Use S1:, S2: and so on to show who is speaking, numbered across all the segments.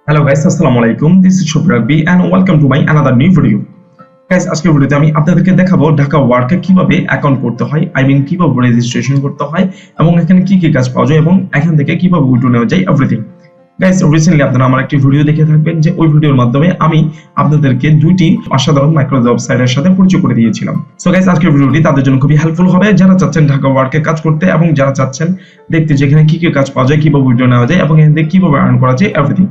S1: Hello guys, আসসালামু আলাইকুম। This is Shofiq Rabby and welcome to my another new video. Guys, আজকের ভিডিওতে আমি আপনাদেরকে দেখাবো ঢাকা ওয়ার্কে কিভাবে অ্যাকাউন্ট করতে হয়, কিভাবে রেজিস্ট্রেশন করতে হয় এবং এখানে কি কি কাজ পাওয়া যায় এবং এখান থেকে কিভাবে উইথড্র নেওয়া যায় এভরিথিং। গাইস, রিসেন্টলি আপনারা আমার একটি ভিডিও দেখে থাকবেন যে ওই ভিডিওর মাধ্যমে আমি আপনাদেরকে দুইটি অসাধারণ মাইক্রো জব সাইটের সাথে পরিচয় করে দিয়েছিলাম। সো গাইস, আজকের ভিডিওটি তাদের জন্য খুবই হেল্পফুল হবে যারা চাচ্ছেন ঢাকা ওয়ার্কে কাজ করতে এবং যারা চাচ্ছেন দেখতে যেখানে কি কি কাজ পাওয়া যায়, কিভাবে উইথড্র নেওয়া যায় এবং এখান থেকে কিভাবে আর্ন করা যায় এভরিথিং।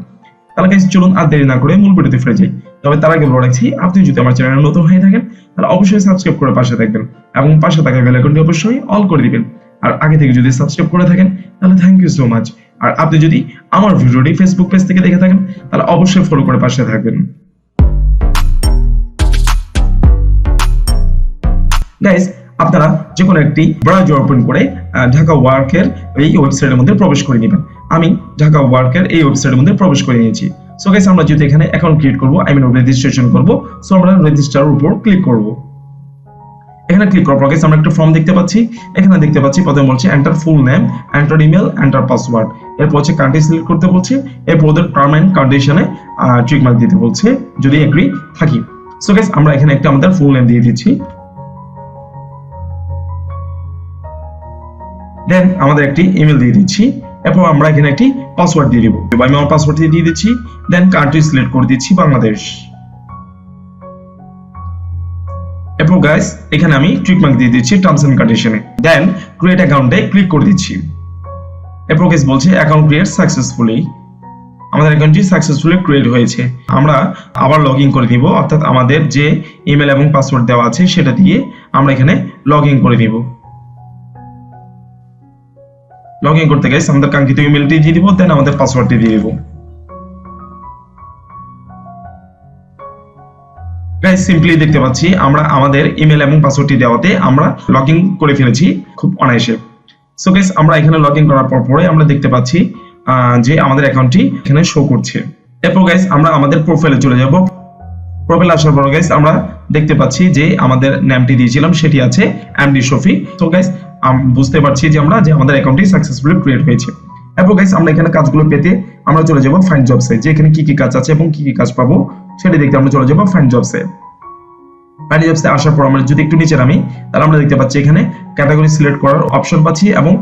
S1: তাহলে গাইস চলুন আর দেরি না করে মূল ভিডিওতে ফিরে যাই। তবে তার আগে বলে রাখছি, আপনি যদি আমার চ্যানেলে নতুন হয়ে থাকেন তাহলে অবশ্যই সাবস্ক্রাইব করে পাশে থাকবেন এবং পাশে থাকা বেল আইকনটি অবশ্যই অল করে দিবেন। আর আগে থেকে যদি সাবস্ক্রাইব করে থাকেন তাহলে থ্যাংক ইউ সো মাচ। আর আপনি যদি আমার ভিডিওটি ফেসবুক পেজ থেকে দেখে থাকেন তাহলে অবশ্যই ফলো করে পাশে থাকবেন। গাইস, আপনারা যে কোনো একটি ব্রাউজার ওপেন করে ঢাকা ওয়ার্কের এই ওয়েবসাইটের মধ্যে প্রবেশ করে নেবেন। আমি ঢাকা ওয়ার্কের এই ওয়েবসাইটের মধ্যে প্রবেশ করে নিয়েছি। সো গাইস, আমরা যদি এখানে অ্যাকাউন্ট ক্রিয়েট করব, রেজিস্ট্রেশন করব, সো আমরা রেজিস্টারের উপর ক্লিক করব। এখানে ক্লিক করার পর গাইস আমরা একটা ফর্ম দেখতে পাচ্ছি। এখানে দেখতে পাচ্ছি প্রথমে বলছে enter full name, enter email, enter password. এরপর হচ্ছে কান্ট্রি সিলেক্ট করতে বলছে। এরপর ওদের টার্ম এন্ড কন্ডিশনে টিক মার্ক দিতে বলছে যদি এগ্রি থাকি। সো গাইস, আমরা এখানে একটা আমাদের ফুল নেম দিয়ে দিচ্ছি। দেন আমাদের একটি ইমেল দিয়ে দিচ্ছি। এরপর আমরা এখানে একটি পাসওয়ার্ড দিয়ে দিব। আমি আমার পাসওয়ার্ডটি দিয়ে দিচ্ছি। দেন কান্ট্রি সিলেক্ট করে দিচ্ছি বাংলাদেশ। এরপর গাইস এখানে আমি টিক মার্ক দিয়ে দিচ্ছি টার্মস এন্ড কন্ডিশনে। দেন ক্রিয়েট অ্যাকাউন্টে ক্লিক করে দিচ্ছি। এরপর গাইস বলছে অ্যাকাউন্ট ক্রিয়েট সাকসেসফুলি। আমাদের অ্যাকাউন্টটি সাকসেসফুলি ক্রিয়েট হয়েছে। আমরা আবার লগইন করে দিব, অর্থাৎ আমাদের যে ইমেল এবং পাসওয়ার্ড দেওয়া আছে সেটা দিয়ে আমরা এখানে লগইন করে দিব। লগইন করতে গাইস আমাদের কাঙ্ক্ষিত ইমেলটি দিয়ে দিব, দেন আমাদের পাসওয়ার্ডটি দিয়ে দিব। গাইস, সিম্পলি দেখতে পাচ্ছি আমরা আমাদের ইমেল এবং পাসওয়ার্ডটি দেওয়াতে আমরা লগইন করে ফেলেছি খুব অনায়াসে। সো গাইস, আমরা এখানে লগইন করার পরে আমরা দেখতে পাচ্ছি যে আমাদের অ্যাকাউন্টটি এখানে শো করছে। এরপর গাইস আমরা আমাদের প্রোফাইলে চলে যাব। প্রোফাইলে আসার পর গাইস আমরা দেখতে পাচ্ছি যে আমাদের নামটি দিয়েছিলাম সেটি আছে এমডি শফিক। সো গাইস, বুঝতে পারছি যে আমাদের অ্যাকাউন্টটি সাকসেসফুলি ক্রিয়েট হয়েছে। এরপর গাইস আমরা এখানে কাজগুলো পেতে আমরা চলে যাব ফাইন্ড জবসে, যে এখানে কি কি কাজ আছে এবং কি কি কাজ পাবো সেটা দেখতে আমরা চলে যাব ফাইন্ড জবসে। ফাইন্ড জবসে আসার পর আমরা যদি একটু নিচে নামি তাহলে আমরা দেখতে পাচ্ছি এখানে ক্যাটাগরি সিলেক্ট করার অপশন পাচ্ছি এবং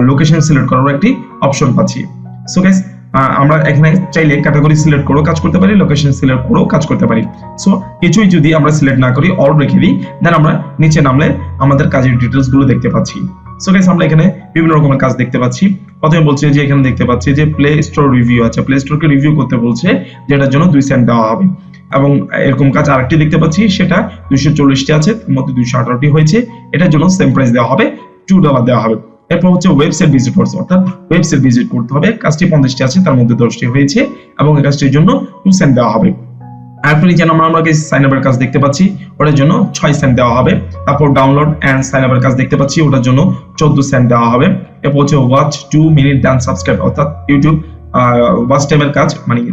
S1: লোকেশন সিলেক্ট করার একটি অপশন পাচ্ছি। সো গাইস, আমরা এখানে চাইলে ক্যাটাগরি সিলেক্ট করেও কাজ করতে পারি, লোকেশন সিলেক্ট করেও কাজ করতে পারি। সো কিছুই যদি আমরা সিলেক্ট না করি, অল রেখে দিই, দেন আমরা নিচে নামলে আমাদের কাজের ডিটেইলস গুলো দেখতে পাচ্ছি। সো গাইস, আমরা এখানে বিভিন্ন রকমের কাজ দেখতে পাচ্ছি। প্রথমে বলছে যে এখানে দেখতে পাচ্ছি যে প্লে স্টোর রিভিউ আছে, প্লে স্টোরকে রিভিউ করতে বলছে, যেটার জন্য 2 সেন্ট দেওয়া হবে। এবং এরকম কাজ আরেকটি দেখতে পাচ্ছি, সেটা 240টি আছে, তার মধ্যে 218টি হয়েছে, এটার জন্য সেম প্রাইস দেওয়া হবে, $2 দেওয়া হবে। এরপর হচ্ছে ওয়েবসাইট ভিজিট করছে, অর্থাৎ ওয়েবসাইট ভিজিট করতে হবে, কাজটি 50টি আছে, তার মধ্যে 10টি হয়েছে এবং এই কাজটির জন্য 2 সেন্ট দেওয়া হবে। আরেকটি নিচে আমরা সাইন আপের কাজ দেখতে পাচ্ছি, ওটার জন্য 6 সেন্ট দেওয়া হবে। তারপর ডাউনলোড এন্ড সাইন আপের কাজ দেখতে পাচ্ছি, ওটার জন্য 14 সেন্ট দেওয়া হবে। এরপর হচ্ছে ওয়াচ 2 মিনিট দেন সাবস্ক্রাইব, অর্থাৎ ইউটিউব ওয়াচ টাইমের কাজ,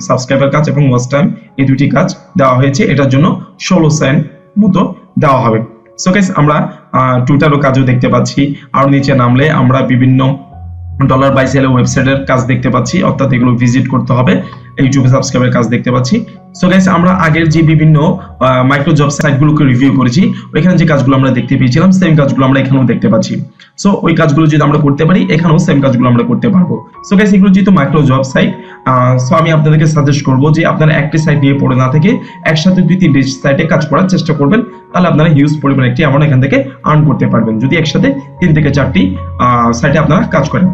S1: সাবস্ক্রাইবের কাজ এবং ওয়াচ টাইম, এই দুটি কাজ দেওয়া হয়েছে, এটার জন্য 16 সেন্ট মতো দেওয়া হবে। সো গাইস, আমরা টুইটারও কাজও দেখতে পাচ্ছি। আর নিচে নামলে আমরা বিভিন্ন $বাই-সেল ওয়েবসাইটের কাজ দেখতে পাচ্ছি, অর্থাৎ এগুলো ভিজিট করতে হবে, ইউটিউবে সাবস্ক্রাইবের কাজ দেখতে পাচ্ছি। সো গাইস, আমরা আগের যে বিভিন্ন মাইক্রো জব সাইটগুলোকে রিভিউ করেছি, ওইখানে যে কাজগুলো আমরা দেখতে পেয়েছিলাম সেম কাজগুলো আমরা এখানেও দেখতে পাচ্ছি। সো ওই কাজগুলো যদি আমরা করতে পারি, এখানেও সেম কাজগুলো আমরা করতে পারবো। সো গাইস, এগুলো যেহেতু মাইক্রো জব সাইট, সো আমি আপনাদেরকে সাজেস্ট করবো যে আপনারা একটি সাইট নিয়ে পড়ে না থেকে একসাথে 2-3টি সাইটে কাজ করার চেষ্টা করবেন, তাহলে আপনারা হিউজ পরিমাণে একটি অ্যামাউন্ট এখান থেকে আর্ন করতে পারবেন যদি একসাথে 3 থেকে 4টি সাইটে আপনারা কাজ করেন।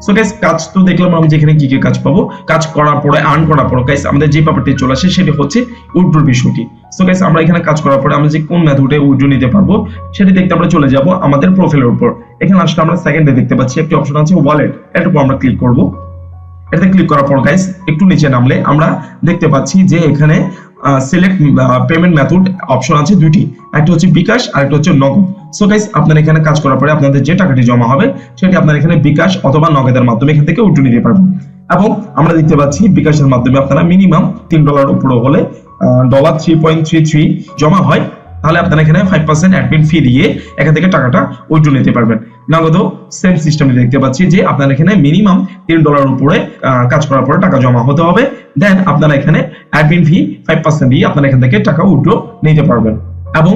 S1: সো গাইস, কাজ তো দেখলাম আমি যেখানে কি কি কাজ পাবো, কাজ করার পরে আর্ন করার পর গাইস আমাদের যে ব্যাপারটি চলে আসে সেটা হচ্ছে উইথড্র বিষয়টি। সো গাইস, আমরা এখানে কাজ করার পরে আমরা যে কোন মেথডে উইথড্র নিতে পারবো সেটা দেখতে আমরা চলে যাব আমাদের প্রোফাইলের উপর। এখানে আসলে আমরা সেকেন্ডে দেখতে পাচ্ছি একটি অপশন আছে ওয়ালেট, এটার উপর আমরা ক্লিক করব। এটাতে ক্লিক করার পর গাইস একটু নিচে নামলে আমরা দেখতে পাচ্ছি যে এখানে সিলেক্ট পেমেন্ট মেথড অপশন আছে দুটি, একটা হচ্ছে বিকাশ আর একটা হচ্ছে নগদ। সো গাইস, আপনারা এখানে কাজ করার পরে আপনাদের যে টাকাটি জমা হবে সেটি আপনারা এখানে বিকাশ অথবা নগদের মাধ্যমে এখান থেকে উইথড্র নিতে পারবেন। এবং আমরা দেখতে পাচ্ছি বিকাশের মাধ্যমে আপনারা মিনিমাম $3 উপরে হলে $3.33 জমা হয়, তাহলে আপনারা এখানে 5% অ্যাডমিন ফি দিয়ে এখান থেকে টাকাটা উইথড্র নিতে পারবেন। নগদও সেম সিস্টেমে দেখতে পাচ্ছি যে আপনারা এখানে মিনিমাম $3 উপরে কাজ করার পরে টাকা জমা হতে হবে, দেন আপনারা এখানে অ্যাডমিন ফি 5% দিয়ে আপনারা এখান থেকে টাকা উইথড্র নিতে পারবেন। এবং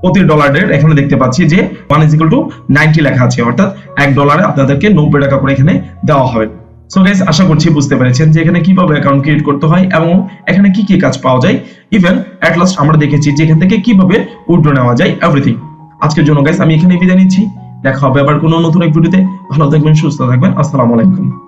S1: প্রতি ডলারের এখানে দেখতে পাচ্ছি যে 1:90 লেখা আছে, অর্থাৎ $1 আপনাদেরকে 90 টাকা করে এখানে দেওয়া হবে। সো গাইস, আশা করছি বুঝতে পেরেছেন যে এখানে কিভাবে অ্যাকাউন্ট ক্রিয়েট করতে হয় এবং এখানে কি কি কাজ পাওয়া যায়। ইভেন এট লাস্ট আমরা দেখেছি যে এখান থেকে কিভাবে উইথড্র নেওয়া যায়, এভরিথিং। আজকের জন্য গাইস আমি এখানে বিদায় নিচ্ছি, দেখা হবে আবার কোনো নতুন এক ভিডিওতে। ভালো থাকবেন, সুস্থ থাকবেন, আসসালামু আলাইকুম।